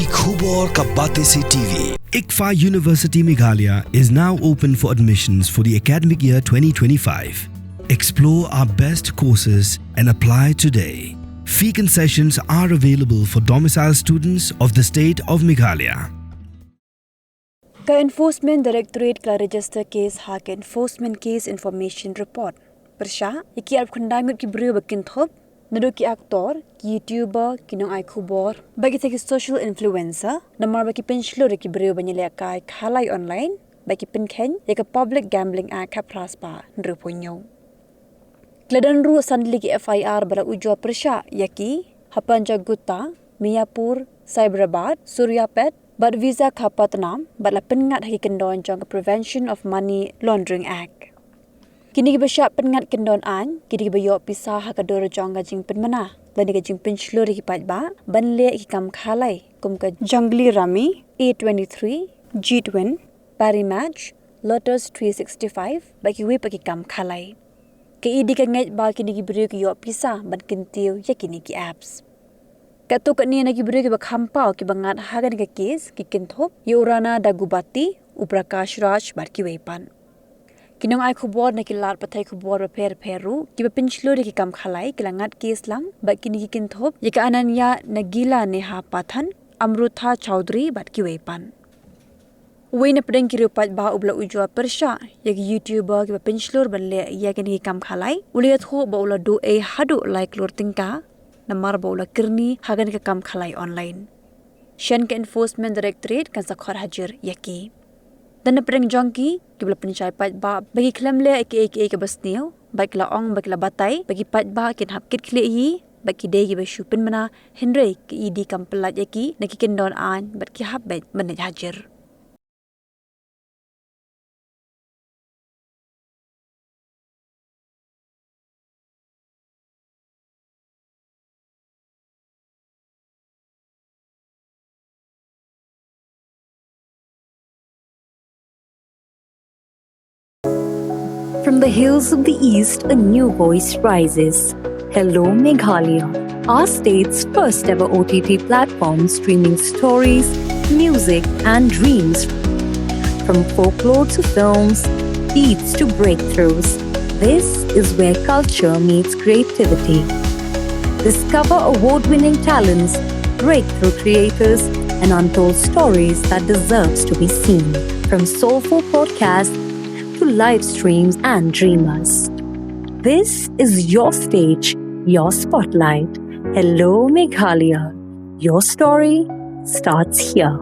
Nongaikhubor ka Bate Se TV. ICFA University Meghalaya is now open for admissions for the academic year 2025. Explore our best courses and apply today. Fee concessions are available for domicile students of the state of Meghalaya. Ka Enforcement Directorate ka register case ha ka Enforcement Case Information Report. Persya, iki alp kundamit ki brio bakin thop, nado ki aktor, ki YouTuber, ki Nongaikhubor, bagi taki social influencer, namar bagi Pynshlur ki brio banyele kai Khalai online, bagi Pynkhen, yaka Public Gambling Act ka praspa nrupunyo. Kladan ru sandli ki FIR bala ujo persya yaki Hapanjaguta, Miyapur, Cyberabad, Suryapet, but visa kapatnam but la pengat haki kendon jong Prevention of Money Laundering Act. Kini gibasya pengat kendon an, kini gibayo pisah hakador jong gajing penmana, lani gajing Pynshlur ki patba, banle ki kam Khalai, kum ka Jungli Rami, A23, G-Twin, Parimatch, Lotus 365, baki we paki kam Khalai. Kaidi ka ngait ba kini gibrio ki yo pisah ban kintiu ya kini ki apps. Kato kat ni na gibrio ki bakhampau ki bangat hagan ka case ki kinthop Yorana Dagubati Uprakash Raj bar ki wepan. Nongaikhubor na kilat patay khubor repair peru ki Pynshlur ki kam Khalai kilangat case lang ba kini ki kinthop yaka ananya nagila neha pathan Amrutha Chaudhary bat ki wepan. Uwi na pedang kiri upat ba ubla ujwa persya yaki YouTuber ki Pynshlur banle ya kini ki kam Khalai uliat ho ba ula do hadu like lor tingka namar ba ula kirni hagan ka kam Khalai online. Shan ka Enforcement Directorate kan sakhar hajar yaki. Dan na pedang jongki kibla pencai pat ba bagi klemle aka ke basneo baik la ong baik la batai bagi pat ba kin hapkit kle hi bagi degi ba shupin mana henry ki idi kam pelat yaki nakikin don an bat ki habet manaj hajar. From the hills of the east, a new voice rises. Hello Meghalaya, our state's first ever OTT platform streaming stories, music and dreams. From folklore to films, beats to breakthroughs, this is where culture meets creativity. Discover award-winning talents, breakthrough creators, and untold stories that deserves to be seen. From soulful podcasts to live streams and dreamers. This is your stage, your spotlight. Hello Meghalaya. Your story starts here.